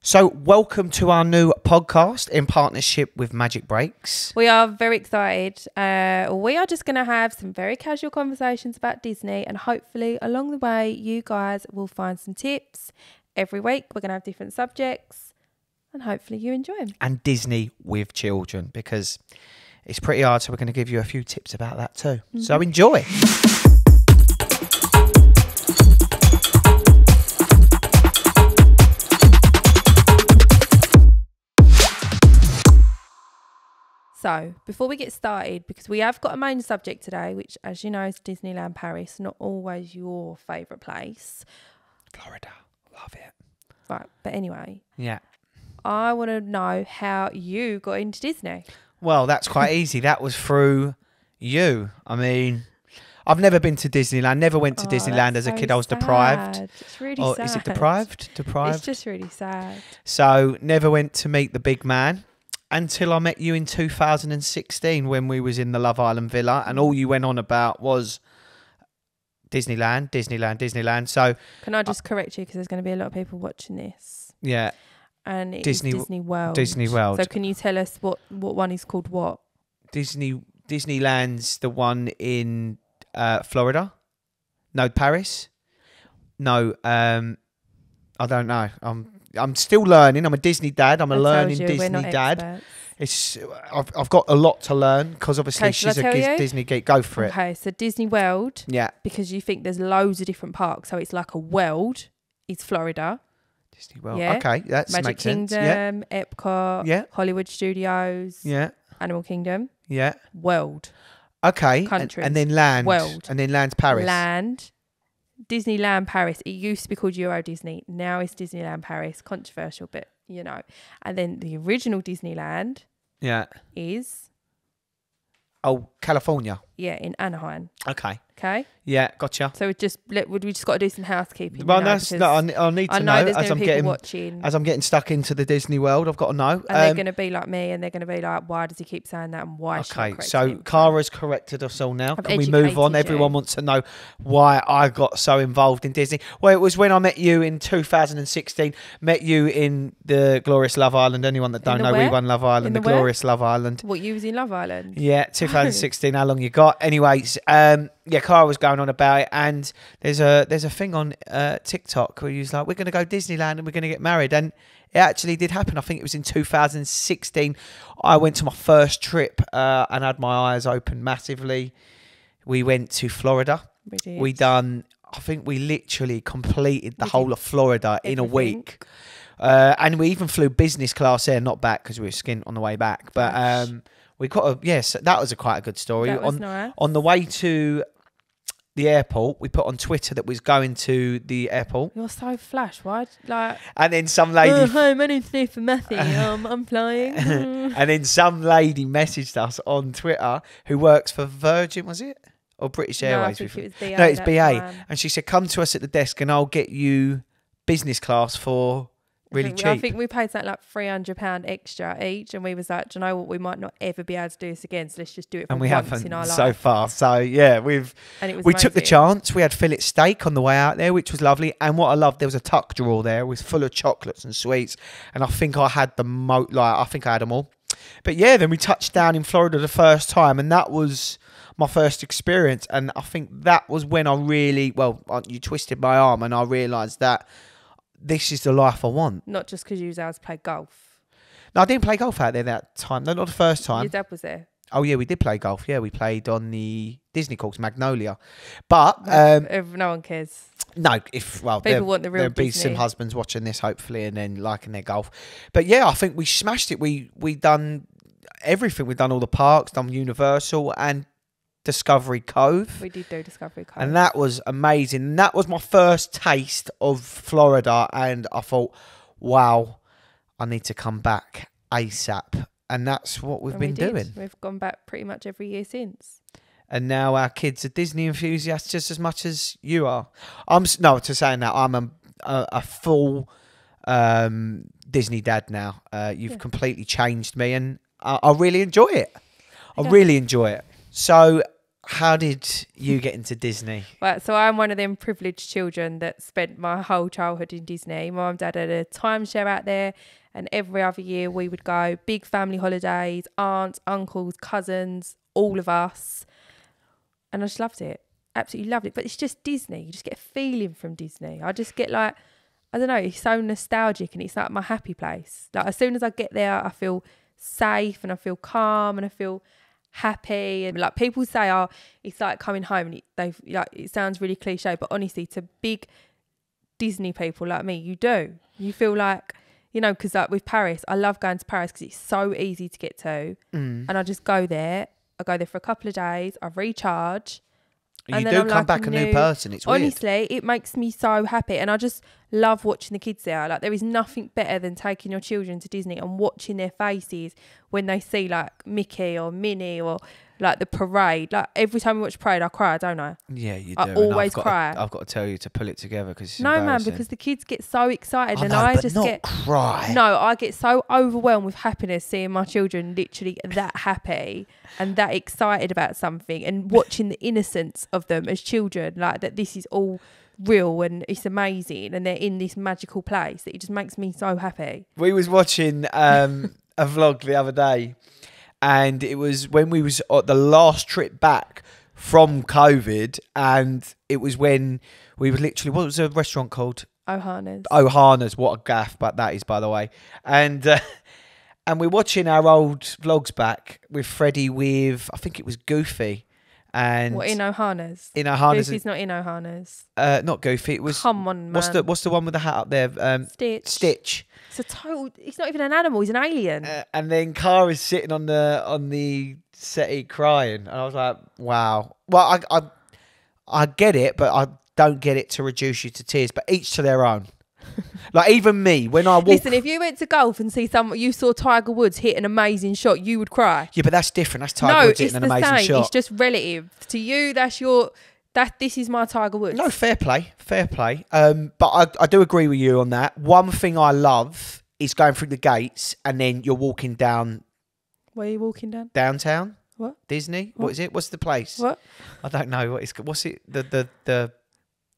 So welcome to our new podcast in partnership with MagicBreaks. We are very excited. We are just going to have some very casual conversations about Disney, and hopefully along the way you guys will find some tips. Every week we're going to have different subjects and hopefully you enjoy them. And Disney with children, because it's pretty hard, so we're going to give you a few tips about that too. Mm-hmm. So enjoy. So, before we get started, because we have got a main subject today, which, as you know, is Disneyland Paris, not always your favourite place. Florida, love it. Right, but anyway. Yeah. I want to know how you got into Disney. Well, that's quite easy. That was through you. I mean, I've never been to Disneyland, never went to Disneyland as a kid. I was deprived. It's really sad. Is it deprived? Deprived? It's just really sad. So, never went to meet the big man. Until I met you in 2016 when we was in the Love Island villa, and all you went on about was Disneyland, Disneyland, Disneyland. So can I just correct you, because there's going to be a lot of people watching this. Yeah. And it's Disney World. Disney World. So can you tell us what one is called what? Disneyland's the one in Florida. No, Paris. No, I don't know. I'm still learning. I'm a Disney dad. I'm a learning Disney dad. I've got a lot to learn, because obviously she's a Disney geek. Go for it. Okay, so Disney World. Yeah. Because you think there's loads of different parks, so it's like a world. It's Florida. Disney World. Yeah. Okay, that makes sense. Magic Kingdom, yeah. Epcot. Yeah. Hollywood Studios. Yeah. Animal Kingdom. Yeah. World. Okay. Countries. And then land. World. And then land's Paris. Land. Disneyland Paris. It used to be called Euro Disney. Now it's Disneyland Paris. Controversial, but you know. And then the original Disneyland. Yeah. Is. Oh, California. Yeah, in Anaheim. Okay. Okay. Yeah, gotcha. So we just got to do some housekeeping. Well, I need to know as I'm getting stuck into the Disney world. I've got to know. And they're going to be like me, and they're going to be like, "Why does he keep saying that?" And why? Okay, so Cara's corrected us all now. Can we move on? Everyone wants to know why I got so involved in Disney. Well, it was when I met you in 2016. Met you in the Glorious Love Island. Anyone that don't know, we won Love Island, the Glorious Love Island. What, you was in Love Island? Yeah, 2016. How long you got? Anyways, yeah, Cara was going on about it, and there's a thing on TikTok where he was like, we're going to go Disneyland and we're going to get married, and it actually did happen. I think it was in 2016. I went to my first trip and had my eyes opened massively. We went to Florida. I think we literally completed the whole of Florida in a week. And we even flew business class there, not back because we were skint on the way back. But we got that was quite a good story. On the way to the airport, we put on Twitter that was going to the airport. You're so flash, why? And then some lady. Hi, my name's Steve Matthew. I'm flying. And then some lady messaged us on Twitter who works for Virgin, was it, or British Airways? No, I think it was BA. No, it's BA. And she said, "Come to us at the desk, and I'll get you business class for." Really cheap. I think we paid something like £300 extra each, and we was like, do you know what? We might not ever be able to do this again, so let's just do it for once in our life. So far. So yeah, we took the chance. We had fillet steak on the way out there, which was lovely. And what I loved, there was a tuck drawer there, it was full of chocolates and sweets. And I think I had I think I had them all. But yeah, then we touched down in Florida the first time, and that was my first experience. And I think that was when I really, you twisted my arm, and I realised that this is the life I want. Not just because you was able to play golf. No, I didn't play golf out there that time. No, not the first time. Your dad was there. Oh, yeah, we did play golf. Yeah, we played on the Disney course, Magnolia. But no one cares. No, people want the real there'll be Disney. some husbands watching this, hopefully, and then liking their golf. But yeah, I think we smashed it. We done everything. We've done all the parks, done Universal and Discovery Cove. We did do Discovery Cove. And that was amazing. And that was my first taste of Florida. And I thought, wow, I need to come back ASAP. And that's what we've been doing. We've gone back pretty much every year since. And now our kids are Disney enthusiasts just as much as you are. I'm a full Disney dad now. You've completely changed me, and I really enjoy it. I really enjoy it. So how did you get into Disney? Right, so I'm one of them privileged children that spent my whole childhood in Disney. My mum and dad had a timeshare out there, and every other year we would go big family holidays, aunts, uncles, cousins, all of us. And I just loved it. Absolutely loved it. But it's just Disney. You just get a feeling from Disney. I just get like, I don't know, it's so nostalgic and it's like my happy place. Like as soon as I get there, I feel safe and I feel calm and I feel happy. And like people say, oh, it's like coming home, and it sounds really cliche, but honestly, to big Disney people like me, you feel like, you know, because like with Paris, I love going to Paris because it's so easy to get to, and I just go there. I go there for a couple of days, I recharge. You do come like back a new person. It's weird. Honestly, it makes me so happy. And I just love watching the kids there. Like, there is nothing better than taking your children to Disney and watching their faces when they see, like, Mickey or Minnie or, like, the parade. Like, every time we watch parade, I cry, don't I? Yeah, you do. I always cry. I've got to tell you to pull it together because it's no, man, because the kids get so excited. I and know, I but just not get... cry. No, I get so overwhelmed with happiness seeing my children literally that happy and that excited about something and watching the innocence of them as children, like that this is all real and it's amazing and they're in this magical place. That it just makes me so happy. We was watching a vlog the other day, and it was when we was at the last trip back from COVID, and it was when we were literally, what was the restaurant called? Ohana's. What a gaff, but that is, by the way. And we're watching our old vlogs back with Freddie, with, I think it was Goofy. And what, in Ohana's? In Ohana's. Goofy's not in Ohana's. Not Goofy. It was. Come on, man. What's the one with the hat up there? Stitch. He's not even an animal. He's an alien. And then Kara's sitting on the settee crying, and I was like, wow. Well, I get it, but I don't get it to reduce you to tears. But each to their own. Like, even me, when I walk... Listen, if you went to golf and you saw Tiger Woods hit an amazing shot, you would cry. Yeah, but that's different. That's Tiger Woods hitting an amazing shot. It's just relative. To you, this is my Tiger Woods. No, fair play. But I do agree with you on that. One thing I love is going through the gates and then you're walking down... Where are you walking down? Downtown. What? Disney. What is it? What's the place? What? I don't know. What's it?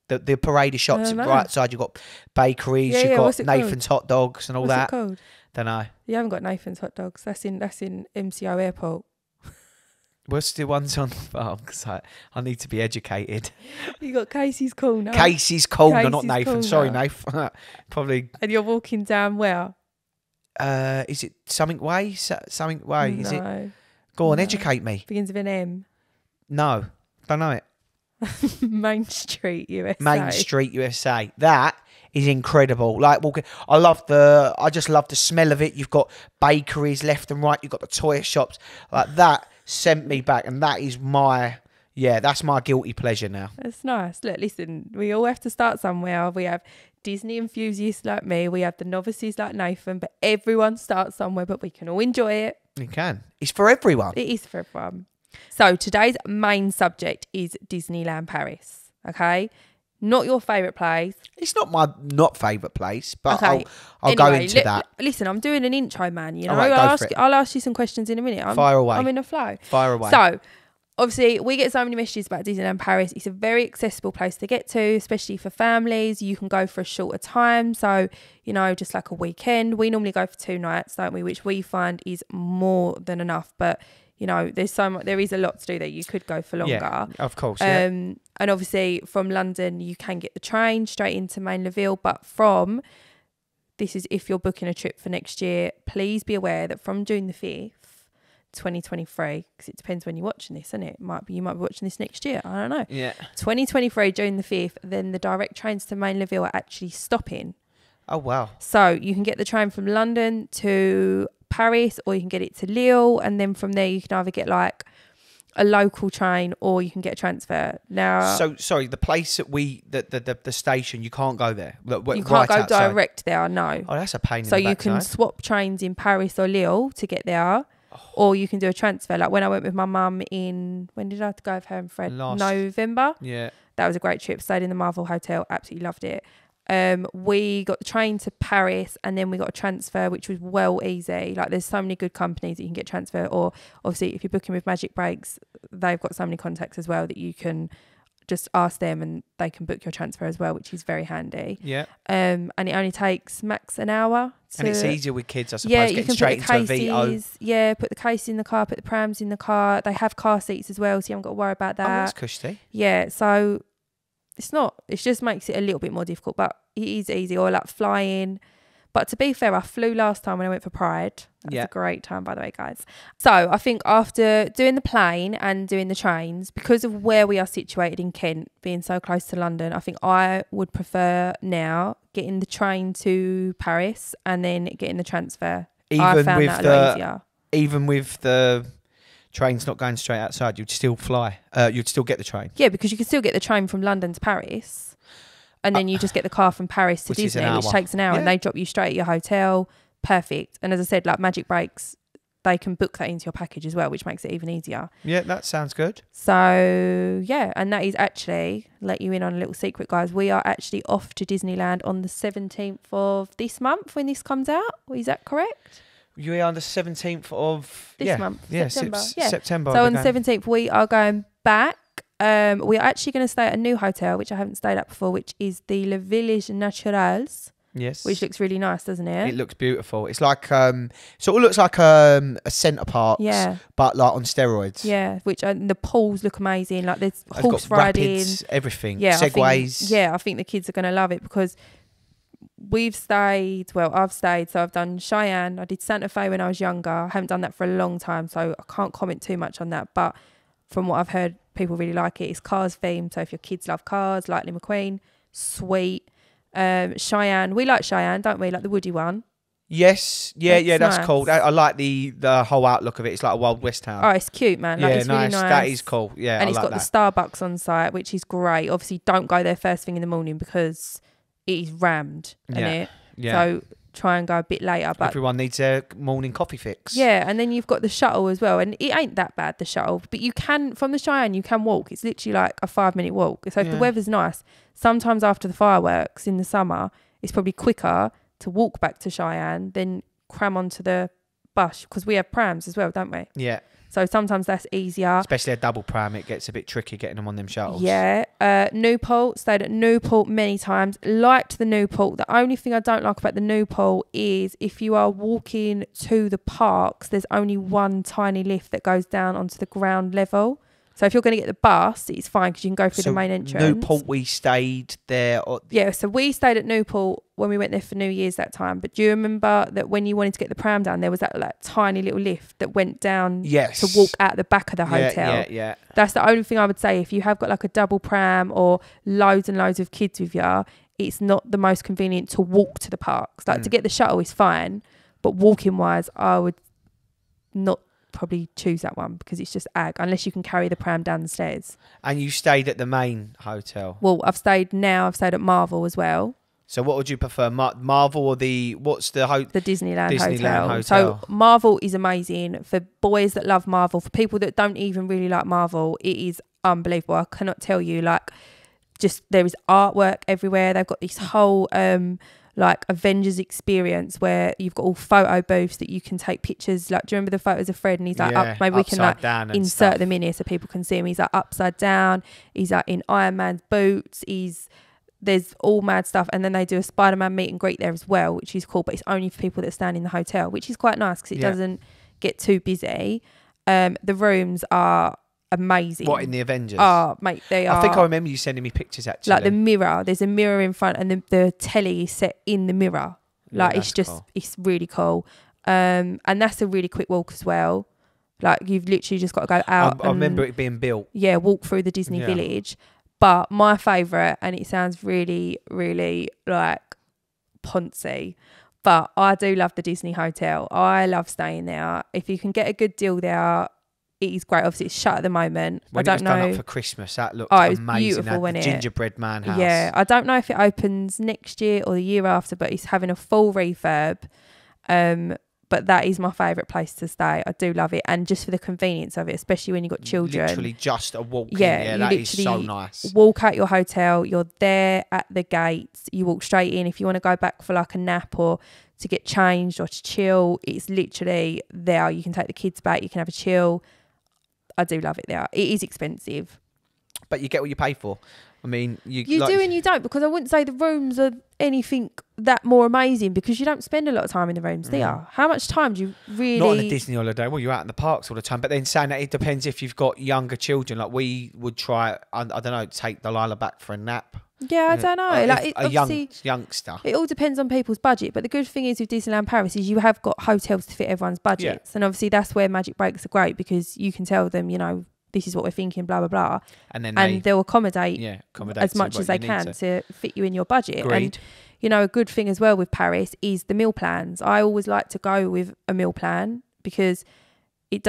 The parade of shops right outside. You've got bakeries, you've got Nathan's hot dogs and all that. What's it called? Don't know. You haven't got Nathan's hot dogs. That's in MCO Airport. What's the ones on? Oh, I need to be educated. You got Casey's Corner. Casey's Corner, not Nathan. Corner. Sorry, Nathan. Probably. And you're walking down where? Is it Something Way? Something Way? No. Is it? Go on, educate me. Begins with an M. No, don't know it. Main Street, USA. Main Street, USA. That is incredible. Like walking, I just love the smell of it. You've got bakeries left and right. You've got the toy shops. Like that sent me back, and that is that's my guilty pleasure now. That's nice. Look, listen, we all have to start somewhere. We have Disney enthusiasts like me. We have the novices like Nathan, but everyone starts somewhere, but we can all enjoy it. You can. It's for everyone. It is for everyone. So today's main subject is Disneyland Paris, okay? Not your favourite place. It's not my favourite place, but okay. I'll go into that. Listen, I'm doing an intro, man. You know, right, I'll ask you some questions in a minute. Fire away. I'm in a flow. Fire away. So, obviously, we get so many messages about Disneyland Paris. It's a very accessible place to get to, especially for families. You can go for a shorter time. So, you know, just like a weekend. We normally go for 2 nights, don't we? Which we find is more than enough. But you know, there is a lot to do there. You could go for longer. Yeah, of course. And obviously from London, you can get the train straight into Mainland. But this is if you're booking a trip for next year, please be aware that from June the 5th, 2023, because it depends when you're watching this, isn't it? You might be watching this next year. I don't know. Yeah. 2023, June the 5th, then the direct trains to Mainland are actually stopping. Oh, wow. So you can get the train from London to Paris, or you can get it to Lille, and then from there you can either get like a local train or you can get a transfer. Now, so sorry, the place that the station, you can't go there. You can't go direct there. No. Oh, that's a pain. So you can swap trains in Paris or Lille to get there, or you can do a transfer. Like when I went with my mum when did I have to go with her and Fred? November. Yeah, that was a great trip. Stayed in the Marvel Hotel. Absolutely loved it. We got the train to Paris, and then we got a transfer, which was well easy. Like, there's so many good companies that you can get transfer, or obviously if you're booking with MagicBreaks, they've got so many contacts as well that you can just ask them and they can book your transfer as well, which is very handy. Yeah. And it only takes max an hour. And it's easier with kids, I suppose, yeah, getting straight into a VTO. Yeah, put the case in the car, put the prams in the car. They have car seats as well, so you haven't got to worry about that. Oh, that's cushy. Yeah, so it just makes it a little bit more difficult, but it is easy. Or like flying. But to be fair, I flew last time when I went for Pride. That was a great time, by the way, guys. So I think after doing the plane and doing the trains, because of where we are situated in Kent, being so close to London, I think I would prefer now getting the train to Paris and then getting the transfer. I found that a lot easier. Even with the trains not going straight outside, you'd still fly. You'd still get the train. Yeah, because you can still get the train from London to Paris. And then you just get the car from Paris to Disney, which takes an hour, and they drop you straight at your hotel. Perfect. And as I said, like MagicBreaks, they can book that into your package as well, which makes it even easier. Yeah, that sounds good. So, yeah, and that is actually, let you in on a little secret, guys. We are actually off to Disneyland on the 17th of this month when this comes out. Is that correct? You are on the 17th of... This month, September. September. So on the 17th, we are going back. We are actually going to stay at a new hotel, which I haven't stayed at before, which is the Le Village Naturals. Yes. Which looks really nice, doesn't it? It looks beautiful. It's like, sort of looks like a Centre Parks, but like on steroids. Yeah, which the pools look amazing. Like there's horse riding. Rapids, everything. Yeah, Segways. I think the kids are going to love it because I've stayed, so I've done Cheyenne. I did Santa Fe when I was younger. I haven't done that for a long time, so I can't comment too much on that. But from what I've heard, people really like it. It's Cars themed, so if your kids love cars, Lightning McQueen, sweet. Cheyenne, we like Cheyenne, don't we? Like the woody one. Yes, yeah, that's nice. cool. I like the whole outlook of it. It's like a Wild West town. Oh, it's cute, man. Like, it's really nice. That is cool. Yeah, and it's got the Starbucks on site, which is great. Obviously, don't go there first thing in the morning because it is rammed, isn't it? Yeah. So try and go a bit later. But everyone needs a morning coffee fix. Yeah, and then you've got the shuttle as well, and it ain't that bad, the shuttle. But you can, from the Cheyenne, you can walk. It's literally like a 5-minute walk. So if the weather's nice, sometimes after the fireworks in the summer, it's probably quicker to walk back to Cheyenne than cram onto the bus, because we have prams as well, don't we? Yeah. So sometimes that's easier. Especially a double pram, it gets a bit tricky getting them on them shuttles. Yeah. Newport, stayed at Newport many times. Liked the Newport. The only thing I don't like about the Newport is if you are walking to the parks, there's only one tiny lift that goes down onto the ground level. So if you're going to get the bus, it's fine because you can go through the main entrance. Newport, we stayed there. Yeah, so we stayed at Newport when we went there for New Year's that time. But do you remember that when you wanted to get the pram down, there was that like tiny little lift that went down to walk out the back of the hotel? Yeah. That's the only thing I would say. If you have got like a double pram or loads and loads of kids with you, it's not the most convenient to walk to the parks. Like to get the shuttle is fine, but walking wise, I would not probably choose that one because it's just ag, unless you can carry the pram down the stairs. And you stayed at the main hotel? Well, I've stayed at Marvel as well. So what would you prefer, Marvel or the Disneyland hotel? Hotel. So Marvel is amazing for boys that love Marvel. For people that don't even really like Marvel, it is unbelievable. I cannot tell you, like, just there is artwork everywhere. They've got this whole like Avengers experience where you've got all photo booths that you can take pictures. Like, do you remember the photos of Fred? And he's like, maybe we can like insert them in here so people can see him. He's like upside down. He's like in Iron Man's boots. There's all mad stuff. And then they do a Spider-Man meet and greet there as well, which is cool. But it's only for people that stand in the hotel, which is quite nice because it doesn't get too busy. The rooms are amazing. What, in the Avengers? Oh, mate, they are. I think I remember you sending me pictures actually. Like the mirror, there's a mirror in front, and the telly is set in the mirror. Like it's just, it's really cool. And that's a really quick walk as well. Like you've literally just got to go out. I remember it being built. Yeah, walk through the Disney Village. But my favourite, and it sounds really, really like poncy, but I do love the Disney Hotel. I love staying there. If you can get a good deal there, it is great. Obviously, it's shut at the moment. When I don't know. It was done up for Christmas, that looked it was amazing. beautiful, wasn't it? Gingerbread man house. Yeah, I don't know if it opens next year or the year after, but it's having a full refurb. But that is my favourite place to stay. I do love it. And just for the convenience of it, especially when you've got children. Literally just a walk in. Yeah, that is so nice. Walk out your hotel. You're there at the gates. You walk straight in. If you want to go back for like a nap or to get changed or to chill, it's literally there. You can take the kids back. You can have a chill. I do love it there. It is expensive. But you get what you pay for. I mean, you do and you don't, because I wouldn't say the rooms are anything that more amazing, because you don't spend a lot of time in the rooms, do you? How much time do you really... Not on a Disney holiday. Well, you're out in the parks all the time. But then saying that, it depends if you've got younger children. Like we would try, I don't know, take Delilah back for a nap. Yeah, I don't know. Like a youngster. It all depends on people's budget. But the good thing is with Disneyland Paris is you have got hotels to fit everyone's budgets. And obviously that's where MagicBreaks are great, because you can tell them, you know, this is what we're thinking, blah, blah, blah. And they'll accommodate as much as they can to fit you in your budget. Agreed. And, you know, a good thing as well with Paris is the meal plans. I always like to go with a meal plan, because it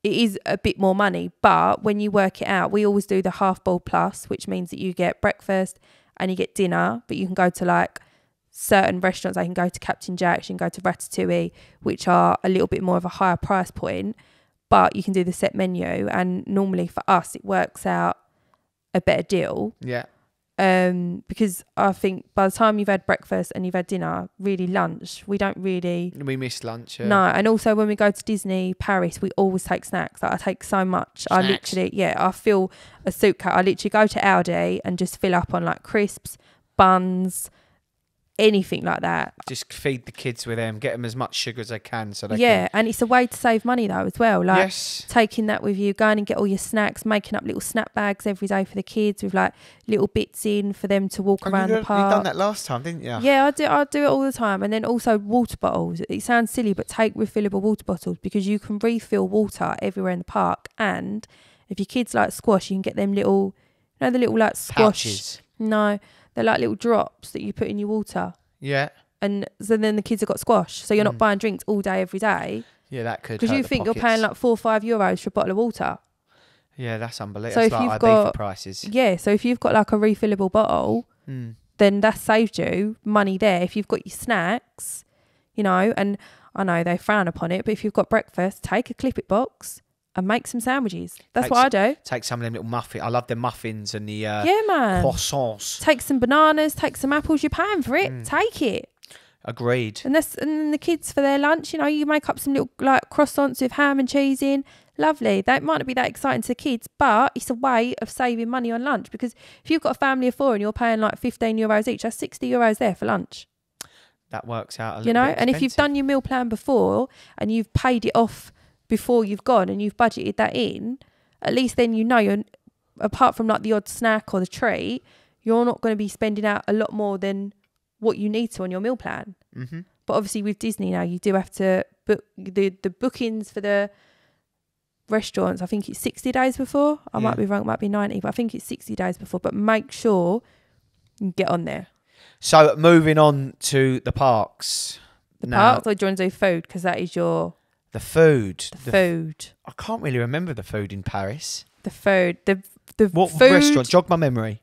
is a bit more money. But when you work it out, we always do the half bowl plus, which means that you get breakfast and you get dinner, but you can go to like certain restaurants. I can go to Captain Jack's, you can go to Ratatouille, which are a little bit more of a higher price point. But you can do the set menu, and normally for us it works out a better deal. Yeah. Because I think by the time you've had breakfast and you've had dinner, really lunch, we miss lunch. Yeah. No, and also when we go to Disney Paris, we always take snacks. Like I take so much. Snacks. I fill a suitcase. I literally go to Aldi and just fill up on like crisps, buns, anything like that. Just feed the kids with them, get them as much sugar as they can, so they can. And it's a way to save money though as well. Like taking that with you, going and get all your snacks, making up little snack bags every day for the kids with like little bits in for them to walk around the park. You done that last time, didn't you? Yeah, I do it all the time. And then also water bottles. It sounds silly, but take refillable water bottles, because you can refill water everywhere in the park. And if your kids like squash, you can get them little, you know, the little like squash. Pouches. No, they're like little drops that you put in your water. Yeah. And so then the kids have got squash. So you're not buying drinks all day, every day. Yeah, that could. Because you think you're paying like €4 or €5 for a bottle of water. Yeah, that's unbelievable. So it's if like you've got prices. Yeah, so if you've got like a refillable bottle, then that saved you money there. If you've got your snacks, you know, and I know they frown upon it, but if you've got breakfast, take a Clip-It box and make some sandwiches. That's what I do. Take some of them little muffins. I love the muffins and the croissants. Take some bananas, take some apples. You're paying for it. Take it. Agreed. And then the kids for their lunch, you know, you make up some little like croissants with ham and cheese in. Lovely. That might not be that exciting to the kids, but it's a way of saving money on lunch, because if you've got a family of 4 and you're paying like €15 each, that's €60 there for lunch. That works out a little bit expensive. And if you've done your meal plan before and you've paid it off before you've gone and you've budgeted that in, at least then you know you're, apart from like the odd snack or the treat, you're not going to be spending out a lot more than what you need to on your meal plan. Mm-hmm. But obviously with Disney now, you do have to book the bookings for the restaurants. I think it's 60 days before. I might be wrong, it might be 90, but I think it's 60 days before. But make sure you get on there. So moving on to the parks. Parks, or do you want to do food? Because that is your... The food. The food. I can't really remember the food in Paris. The food. What food, restaurant? Jog my memory.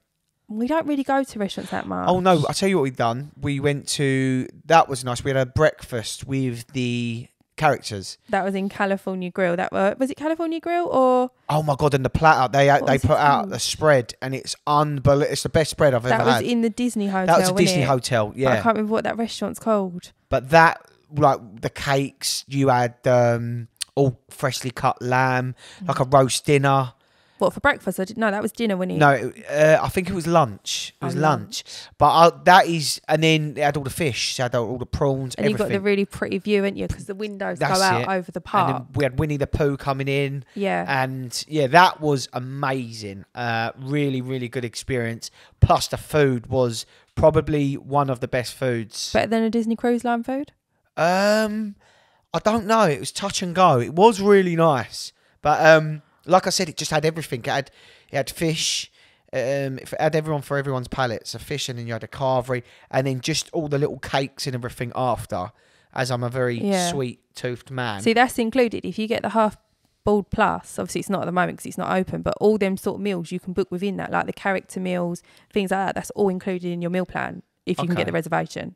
We don't really go to restaurants that much. Oh, no. I'll tell you what we've done. We went to... That was nice. We had a breakfast with the characters. That was in California Grill. Was it California Grill or... Oh, my God. And the platter. They put out the spread, and it's unbelievable. It's the best spread I've ever had. That was in the Disney hotel, That was a Disney hotel, yeah. But I can't remember what that restaurant's called. But that... Like the cakes, you had all freshly cut lamb, like a roast dinner. What, for breakfast? I didn't know that was dinner, wasn't it? No, I think it was lunch. It was lunch. But that is, and then it had all the fish, it had all the prawns, and everything. You got the really pretty view, ain't you? Because the windows go out over the park. And then we had Winnie the Pooh coming in. Yeah. And yeah, that was amazing. Really, really good experience. Plus the food was probably one of the best foods. Better than a Disney Cruise Line food? I don't know. It was touch and go. It was really nice, but like I said, it just had everything. It had fish. It had for everyone's palate. So fish, and then you had a carvery, and then just all the little cakes and everything after. As I'm a very sweet-toothed man. See, that's included. If you get the half-boiled plus, obviously it's not at the moment because it's not open, but all them sort of meals you can book within that, like the character meals, things like that. That's all included in your meal plan if you can get the reservation.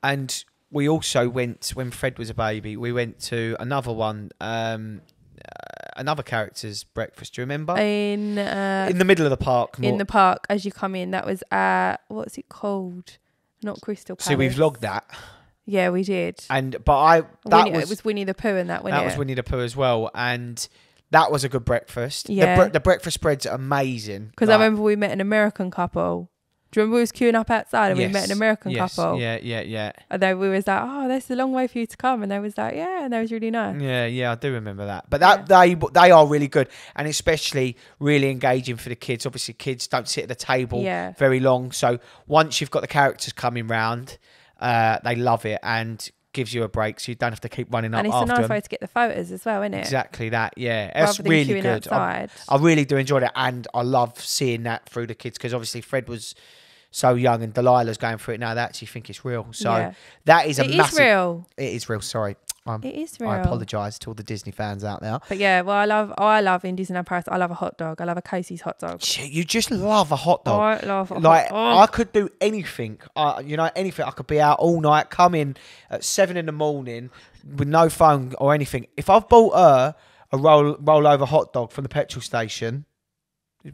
And we also went when Fred was a baby. We went to another one, another character's breakfast. Do you remember? In the middle of the park. In the park, as you come in, that was at what's it called? Not Crystal Palace. See, we vlogged that. Yeah, we did. It was Winnie the Pooh and that, wasn't it? That was Winnie the Pooh as well, and that was a good breakfast. Yeah. The breakfast spreads are amazing. Because I remember we met an American couple. Do you remember we was queuing up outside and we met an American couple? Yeah. And then we was like, oh, that's a long way for you to come. And they was like, yeah, and that was really nice. Yeah, I do remember that. But they are really good, and especially really engaging for the kids. Obviously, kids don't sit at the table very long. So once you've got the characters coming round, they love it and gives you a break, so you don't have to keep running up after them. And it's a nice way to get the photos as well, isn't it? Exactly that, yeah. Rather than really queuing good. Outside. I really do enjoy it, and I love seeing that through the kids, because obviously Fred was so young and Delilah's going through it now. They actually think it's real. So that is a massive... It is real. It is real, sorry. It is real. I apologise to all the Disney fans out there. But yeah, well, I love in Disneyland Paris, I love a hot dog. I love a Casey's hot dog. You just love a hot dog. I love a hot dog. I could do anything. Anything. I could be out all night, come in at 7 a.m. with no phone or anything. If I've bought her a roll over hot dog from the petrol station...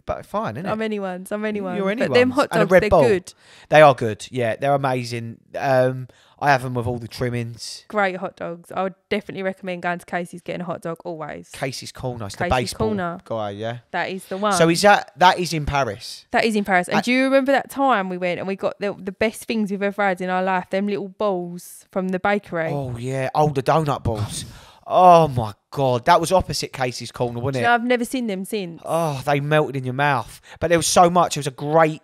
But fine, isn't it? I'm anyone's. You're anyone's. But them hot dogs, they're Bull. good. They are good. Yeah, they're amazing. I have them with all the trimmings. Great hot dogs. I would definitely recommend going to Casey's, getting a hot dog always. Casey's Corner. It's the Casey's baseball Corner. guy, yeah. That is the one. So that is in Paris? That is in Paris. And do you remember that time we went and we got the best things we've ever had in our life? Them little balls from the bakery. Oh, yeah. Oh, the donut balls. Oh my God, that was opposite Casey's Corner, wasn't it? I've never seen them since. Oh, they melted in your mouth. But there was so much. It was a great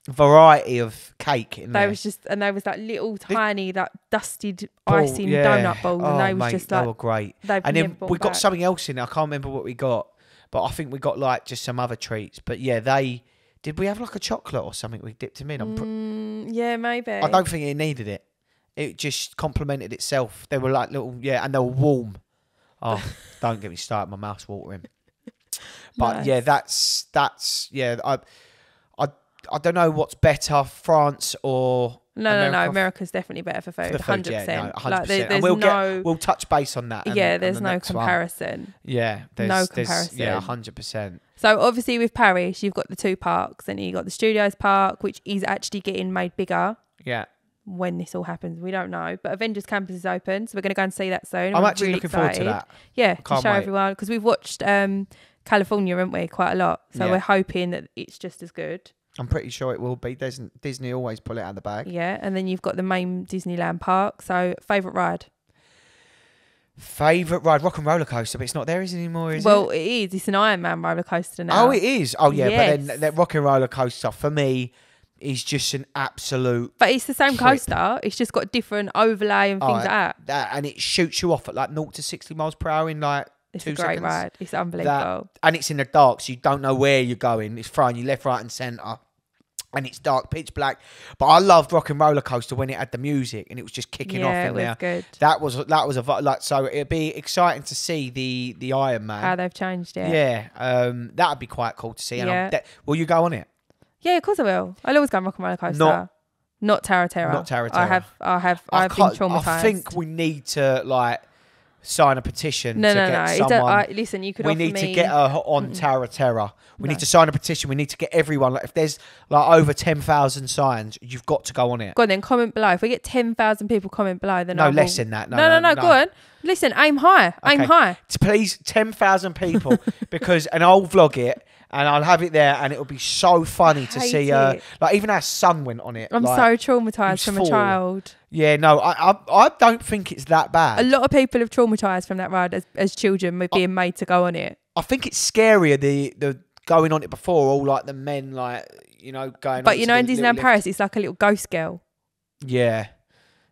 variety of cake in there. They was like little tiny, that dusted icing donut balls, and they was just like, they were great. And then we got something else in there. I can't remember what we got, but I think we got like just some other treats. But yeah, did we have like a chocolate or something we dipped them in? Yeah, maybe. I don't think it needed it. It just complemented itself. They were like little, and they were warm. Oh, don't get me started. My mouth's watering. But nice. yeah, that's I don't know what's better, France or America. No. America's definitely better for food. 100%. Yeah, 100%. Like, there's and we'll touch base on that. There's no comparison. One. Yeah, no comparison. Yeah, 100%. So obviously with Paris, you've got the two parks, and you got the Studios Park, which is actually getting made bigger. Yeah. When this all happens, we don't know. But Avengers Campus is open, so we're going to go and see that soon. I'm actually really looking forward to that. Yeah, to show everyone, because we've watched California, haven't we, quite a lot. So we're hoping that it's just as good. I'm pretty sure it will be. Disney always pull it out of the bag. Yeah, and then you've got the main Disneyland park. So favourite ride? Favourite ride? Rock and Roller Coaster, but it's not there anymore, is it? Well, it is. It's an Iron Man roller coaster now. Oh, it is? Oh, yeah. Yes. But then that Rock and Roller Coaster, for me, is just an absolute... But it's the same trip. Coaster. It's just got different overlay and things like that. And it shoots you off at like 0 to 60 miles per hour in like 2 seconds. It's a great ride. It's unbelievable. And it's in the dark, so you don't know where you're going. It's throwing you left, right and centre. And it's dark, pitch black. But I loved Rock and Roller Coaster when it had the music and it was just kicking off in there. Yeah, it was That good. was a so it'd be exciting to see the Iron Man. How they've changed it. Yeah, that would be quite cool to see. And will you go on it? Yeah, of course I will. I'll always go on Rock and Roller Coaster. Not Tower Terror. Not Tower Terror. I've been traumatised. I think we need to like sign a petition. No. Listen, you could. We need to get her on Tower Terror. We need to sign a petition. We need to get everyone. Like, if there's like over 10,000 signs, you've got to go on it. Go on then. Comment below. If we get 10,000 people comment below, then less than that. No. Go on. Listen, aim high. Okay. Aim high. Please, 10,000 people, and I'll vlog it. And I'll have it there, and it'll be so funny to see. Like even our son went on it. I'm so traumatised from a child. Yeah, no, I don't think it's that bad. A lot of people have traumatised from that ride as children with being made to go on it. I think it's scarier the going on it before, all like the men going. But in Disneyland Paris, it's like a little ghost girl. Yeah.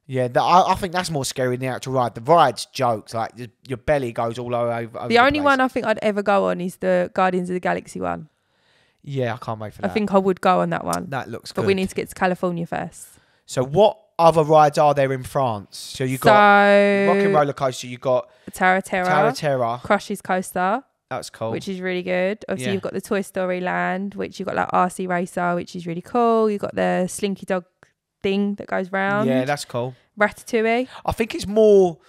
Yeah, I think that's more scary than the actual ride. The ride's jokes, like your belly goes all over the only one I think I'd ever go on is the Guardians of the Galaxy one. Yeah, I can't wait for that. I think I would go on that one. That looks good. But we need to get to California first. So what other rides are there in France? So you got Rock and Roller Coaster, you got Tower Terror, Crush's Coaster. That's cool. Which is really good. Obviously, you've got the Toy Story Land, which you've got like RC Racer, which is really cool. You've got the Slinky Dog thing that goes round. Yeah, that's cool. Ratatouille. I think it's more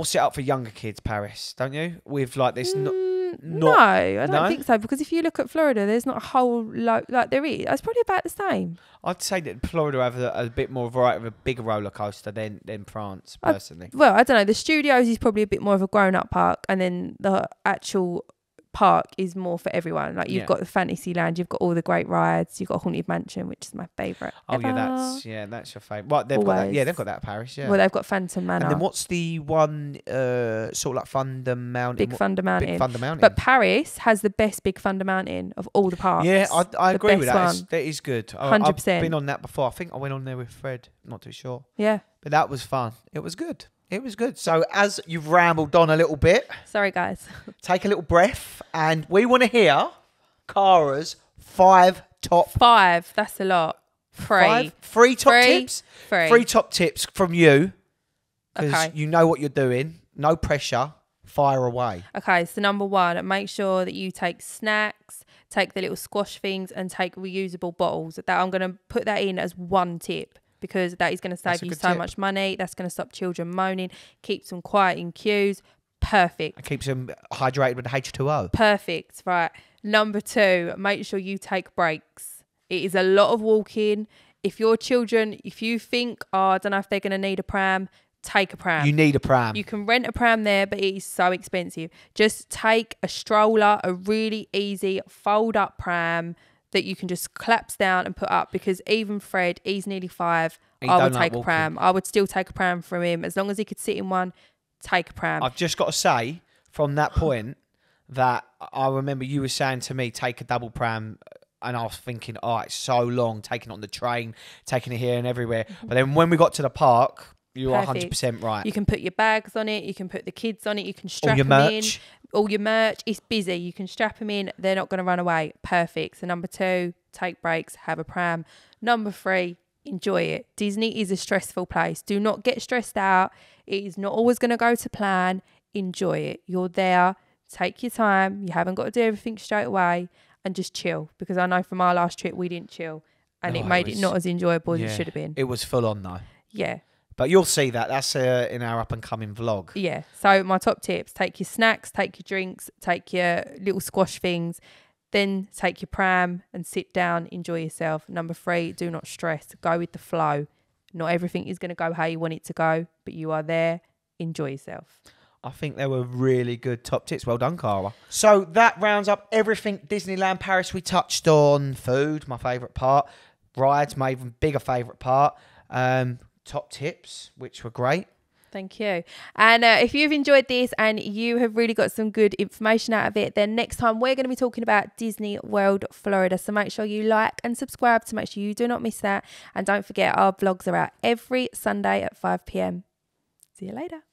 set up for younger kids, Paris, don't you? With like this, No, I don't think so. Because if you look at Florida, there's not a whole lot like there is. It's probably about the same. I'd say that Florida have a bit more variety of a bigger roller coaster than France, personally. Well, I don't know. The Studios is probably a bit more of a grown-up park, and then the actual park is more for everyone. Like you've got the Fantasyland, you've got all the great rides, you've got Haunted Mansion, which is my favourite. Oh ever. that's your favourite. Well, they've got that. Yeah, they've got that at Paris. Yeah. Well, they've got Phantom Manor. And then what's the one sort of like Thunder Mountain? Big Thunder Mountain. Big Thunder Mountain. But Paris has the best Big Thunder Mountain of all the parks. Yeah, I agree with that. One. That is good. 100%. I've been on that before. I think I went on there with Fred. I'm not too sure. Yeah. But that was fun. It was good. It was good. So as you've rambled on a little bit. Sorry, guys. Take a little breath. And we want to hear Cara's 5 top. 5. That's a lot. 3. 3 top tips? 3 top tips from you. Because you know what you're doing. No pressure. Fire away. Okay, so number 1, make sure that you take snacks, take the little squash things, and take reusable bottles. That I'm going to put that in as 1 tip. Because that is going to save you so much money. That's going to stop children moaning. Keeps them quiet in queues. Perfect. It keeps them hydrated with H2O. Perfect. Right. Number 2, make sure you take breaks. It is a lot of walking. If your children, if you think, I don't know if they're going to need a pram, take a pram. You need a pram. You can rent a pram there, but it is so expensive. Just take a stroller, a really easy fold-up pram that you can just collapse down and put up, because even Fred, he's nearly 5. I would take a pram. I would still take a pram from him. As long as he could sit in one, take a pram. I've just got to say, from that point, that I remember you were saying to me, take a double pram, and I was thinking, oh, it's so long, taking it on the train, taking it here and everywhere. But then when we got to the park, you were 100% right. You can put your bags on it, you can put the kids on it, you can strap them in. All your merch, it's busy. You can strap them in. They're not going to run away. Perfect. So number 2, take breaks, have a pram. Number 3, enjoy it. Disney is a stressful place. Do not get stressed out. It is not always going to go to plan. Enjoy it. You're there. Take your time. You haven't got to do everything straight away, and just chill. Because I know from our last trip, we didn't chill, and it made it not as enjoyable as it should have been. It was full on though. Yeah. But you'll see that. That's in our up-and-coming vlog. Yeah. So my top tips, take your snacks, take your drinks, take your little squash things, then take your pram and sit down, enjoy yourself. Number 3, do not stress. Go with the flow. Not everything is going to go how you want it to go, but you are there. Enjoy yourself. I think they were really good top tips. Well done, Cara. So that rounds up everything Disneyland Paris. We touched on food, my favourite part. Rides, my even bigger favourite part. Top tips, which were great. Thank you. And if you've enjoyed this and you have really got some good information out of it, then next time we're going to be talking about Disney World Florida. So make sure you like and subscribe to make sure you do not miss that. And don't forget, our vlogs are out every Sunday at 5 p.m. See you later.